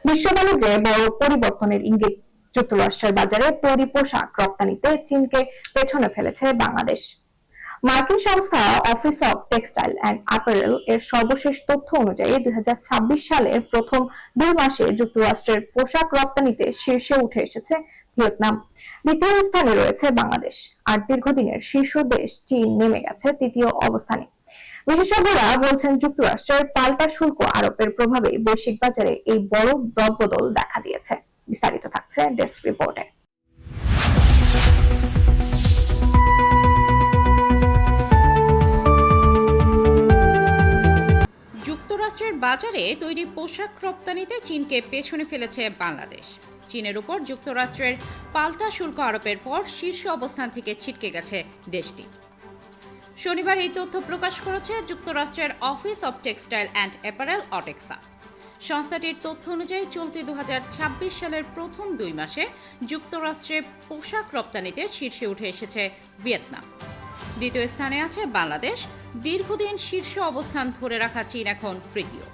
বিশ্ব বাণিজ্যে বড় পরিবর্তনের ইঙ্গিত। যুক্তরাষ্ট্রের বাজারে তৈরি পোশাক রপ্তানিতে চীনকে পেছনে ফেলেছে বাংলাদেশ। মার্কিন সংস্থা office of textile and apparel এর সর্বশেষ তথ্য অনুযায়ী ২০২৬ সালের প্রথম ২ মাসে যুক্তরাষ্ট্রের পোশাক রপ্তানিতে শীর্ষে উঠে এসেছে ভিয়েতনাম। দ্বিতীয় স্থানে রয়েছে বাংলাদেশ। আর দীর্ঘদিনের শীর্ষ দেশ চীন নেমে গেছে তৃতীয় অবস্থানে। বিশেষজ্ঞরা বলছেন, যুক্তরাষ্ট্রের পাল্টা শুল্ক আরোপের প্রভাবে বৈশ্বিক বাজারে এই বড় রদবদল দেখা দিয়েছে। বিস্তারিত থাকছে ডেস্ক রিপোর্টে। যুক্তরাষ্ট্রের বাজারে তৈরি পোশাক রপ্তানিতে চীনকে পেছনে ফেলেছে বাংলাদেশ। চীনের উপর যুক্তরাষ্ট্রের পাল্টা শুল্ক আরোপের পর শীর্ষ অবস্থান থেকে ছিটকে গেছে দেশটি। শনিবার এই তথ্য প্রকাশ করেছে যুক্তরাষ্ট্রের office of textile and apparel OTEXA. সংস্থাটির তথ্য অনুযায়ী চলতি ২০২৬ সালের প্রথম ২ মাসে যুক্তরাষ্ট্রে পোশাক রপ্তানিতে শীর্ষে উঠে এসেছে ভিয়েতনাম। দ্বিতীয় স্থানে আছে বাংলাদেশ। দীর্ঘদিন শীর্ষ অবস্থান ধরে রাখা চীন এখন তৃতীয়।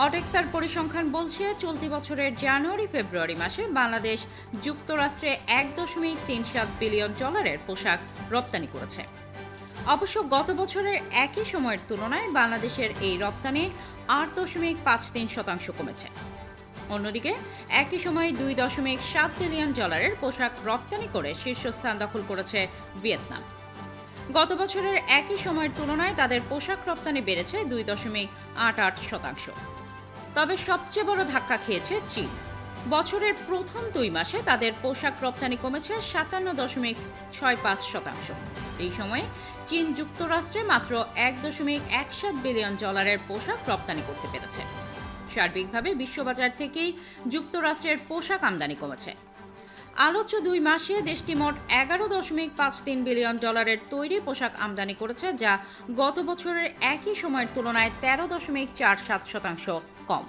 অটেক্সার পরিসংখ্যান বলছে, চলতি বছরের জানুয়ারি-ফেব্রুয়ারি মাসে বাংলাদেশ যুক্তরাষ্ট্রে $1.37 বিলিয়ন পোশাক রপ্তানি করেছে। অবশ্য গত বছরের একই সময়ের তুলনায় বাংলাদেশের এই রপ্তানি 8.53% কমেছে। অন্যদিকে একই সময়ে $2.7 বিলিয়ন পোশাক রপ্তানি করে শীর্ষস্থান দখল করেছে ভিয়েতনাম। গত বছরের একই সময়ের তুলনায় তাদের পোশাক রপ্তানি বেড়েছে 2.88%। তবে সবচেয়ে বড় ধাক্কা খেয়েছে চীন। বছরের প্রথম 2 মাসে তাদের পোশাক রপ্তানি কমেছে 57.65%। এই সময়ে চীন যুক্তরাষ্ট্রে মাত্র $1.17 বিলিয়ন পোশাক রপ্তানি করতে পেরেছে। সার্বিকভাবে বিশ্ববাজার থেকেই যুক্তরাষ্ট্রের পোশাক আমদানি কমেছে। আলোচ্য 2 মাসে দেশটি মোট $11.53 বিলিয়ন তৈরি পোশাক আমদানি করেছে, যা গত বছরের একই সময়ের তুলনায় 13.47% কম।